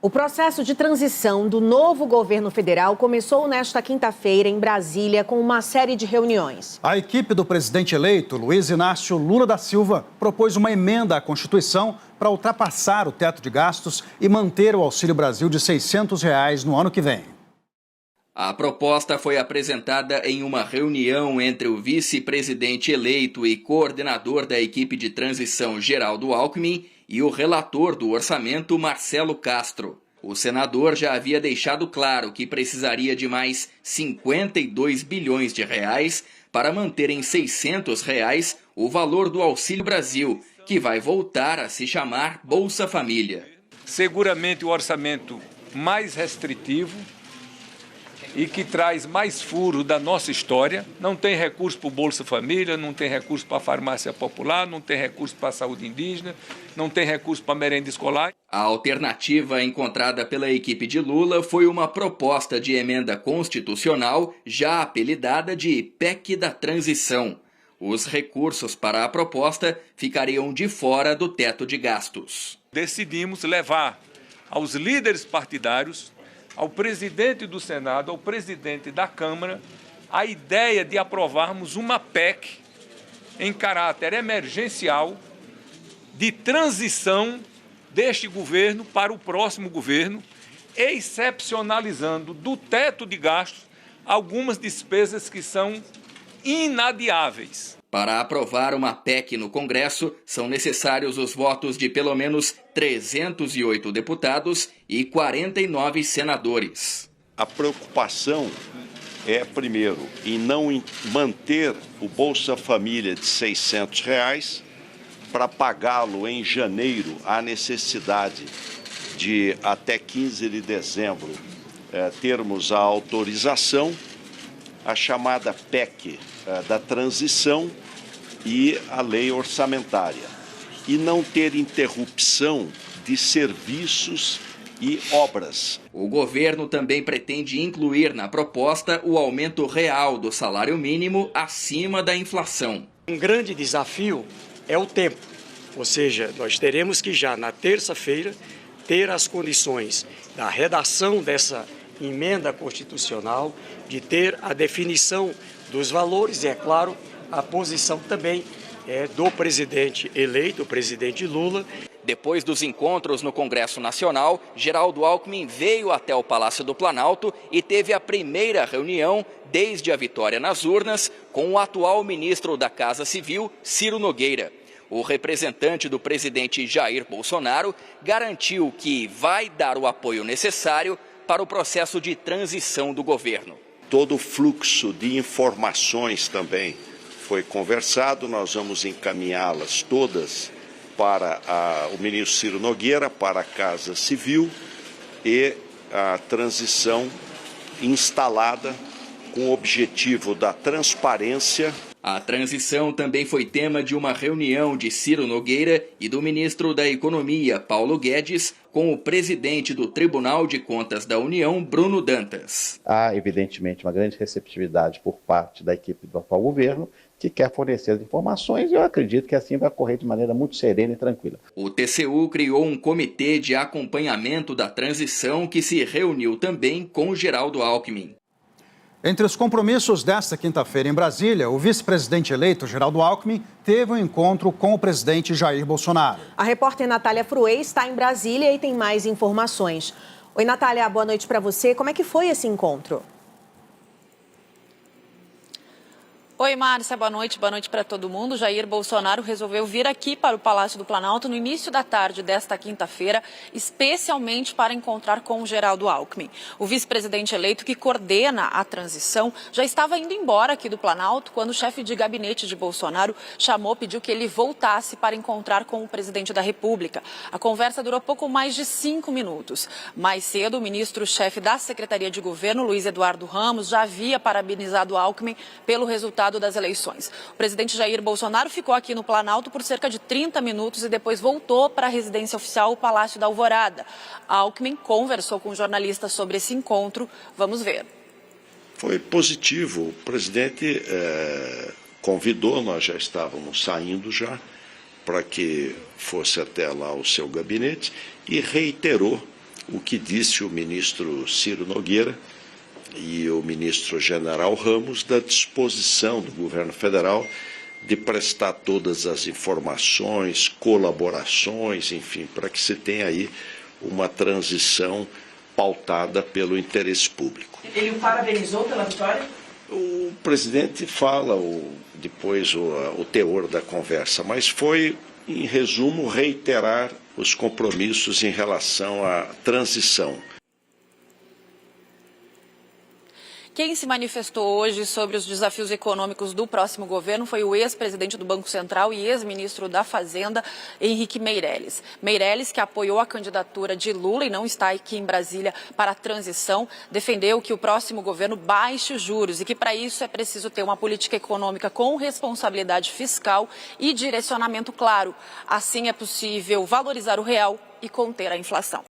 O processo de transição do novo governo federal começou nesta quinta-feira em Brasília com uma série de reuniões. A equipe do presidente eleito, Luiz Inácio Lula da Silva, propôs uma emenda à Constituição para ultrapassar o teto de gastos e manter o Auxílio Brasil de R$ 600 no ano que vem. A proposta foi apresentada em uma reunião entre o vice-presidente eleito e coordenador da equipe de transição, Geraldo Alckmin, e o relator do orçamento, Marcelo Castro. O senador já havia deixado claro que precisaria de mais 52 bilhões de reais para manter em R$ 600 o valor do Auxílio Brasil, que vai voltar a se chamar Bolsa Família. Seguramente o orçamento mais restritivo e que traz mais furo da nossa história. Não tem recurso para o Bolsa Família, não tem recurso para a farmácia popular, não tem recurso para a saúde indígena, não tem recurso para a merenda escolar. A alternativa encontrada pela equipe de Lula foi uma proposta de emenda constitucional já apelidada de PEC da Transição. Os recursos para a proposta ficariam de fora do teto de gastos. Decidimos levar aos líderes partidários, ao presidente do Senado, ao presidente da Câmara, a ideia de aprovarmos uma PEC em caráter emergencial de transição deste governo para o próximo governo, excepcionalizando do teto de gastos algumas despesas que são inadiáveis. Para aprovar uma PEC no Congresso, são necessários os votos de pelo menos 308 deputados e 49 senadores. A preocupação é, primeiro, em não manter o Bolsa Família de R$ 600 para pagá-lo em janeiro. Há necessidade de, até 15 de dezembro, termos a autorização, a chamada PEC da transição e a lei orçamentária, e não ter interrupção de serviços e obras. O governo também pretende incluir na proposta o aumento real do salário mínimo acima da inflação. Um grande desafio é o tempo, ou seja, nós teremos que já na terça-feira ter as condições da redação dessa emenda constitucional, de ter a definição dos valores e, é claro, a posição também do presidente eleito, o presidente Lula. Depois dos encontros no Congresso Nacional, Geraldo Alckmin veio até o Palácio do Planalto e teve a primeira reunião desde a vitória nas urnas com o atual ministro da Casa Civil, Ciro Nogueira. O representante do presidente Jair Bolsonaro garantiu que vai dar o apoio necessário para o processo de transição do governo. Todo o fluxo de informações também foi conversado, nós vamos encaminhá-las todas para o ministro Ciro Nogueira, para a Casa Civil, e a transição instalada com o objetivo da transparência. A transição também foi tema de uma reunião de Ciro Nogueira e do ministro da Economia, Paulo Guedes, com o presidente do Tribunal de Contas da União, Bruno Dantas. Há, evidentemente, uma grande receptividade por parte da equipe do atual governo, que quer fornecer as informações, e eu acredito que assim vai ocorrer de maneira muito serena e tranquila. O TCU criou um comitê de acompanhamento da transição que se reuniu também com Geraldo Alckmin. Entre os compromissos desta quinta-feira em Brasília, o vice-presidente eleito, Geraldo Alckmin, teve um encontro com o presidente Jair Bolsonaro. A repórter Natália Fruê está em Brasília e tem mais informações. Oi, Natália, boa noite para você. Como é que foi esse encontro? Oi, Márcia, boa noite para todo mundo. Jair Bolsonaro resolveu vir aqui para o Palácio do Planalto no início da tarde desta quinta-feira, especialmente para encontrar com o Geraldo Alckmin. O vice-presidente eleito que coordena a transição já estava indo embora aqui do Planalto quando o chefe de gabinete de Bolsonaro pediu que ele voltasse para encontrar com o presidente da República. A conversa durou pouco mais de 5 minutos. Mais cedo, o ministro-chefe da Secretaria de Governo, Luiz Eduardo Ramos, já havia parabenizado Alckmin pelo resultado das eleições. O presidente Jair Bolsonaro ficou aqui no Planalto por cerca de 30 minutos e depois voltou para a residência oficial, o Palácio da Alvorada. Alckmin conversou com jornalistas sobre esse encontro. Vamos ver. Foi positivo. O presidente convidou, nós já estávamos saindo para que fosse até lá o seu gabinete e reiterou o que disse o ministro Ciro Nogueira e o ministro General Ramos da disposição do governo federal de prestar todas as informações, colaborações, enfim, para que se tenha aí uma transição pautada pelo interesse público. Ele o parabenizou pela vitória? O presidente fala depois o teor da conversa, mas foi, em resumo, reiterar os compromissos em relação à transição. Quem se manifestou hoje sobre os desafios econômicos do próximo governo foi o ex-presidente do Banco Central e ex-ministro da Fazenda, Henrique Meirelles. Meirelles, que apoiou a candidatura de Lula e não está aqui em Brasília para a transição, defendeu que o próximo governo baixe os juros e que para isso é preciso ter uma política econômica com responsabilidade fiscal e direcionamento claro. Assim é possível valorizar o real e conter a inflação.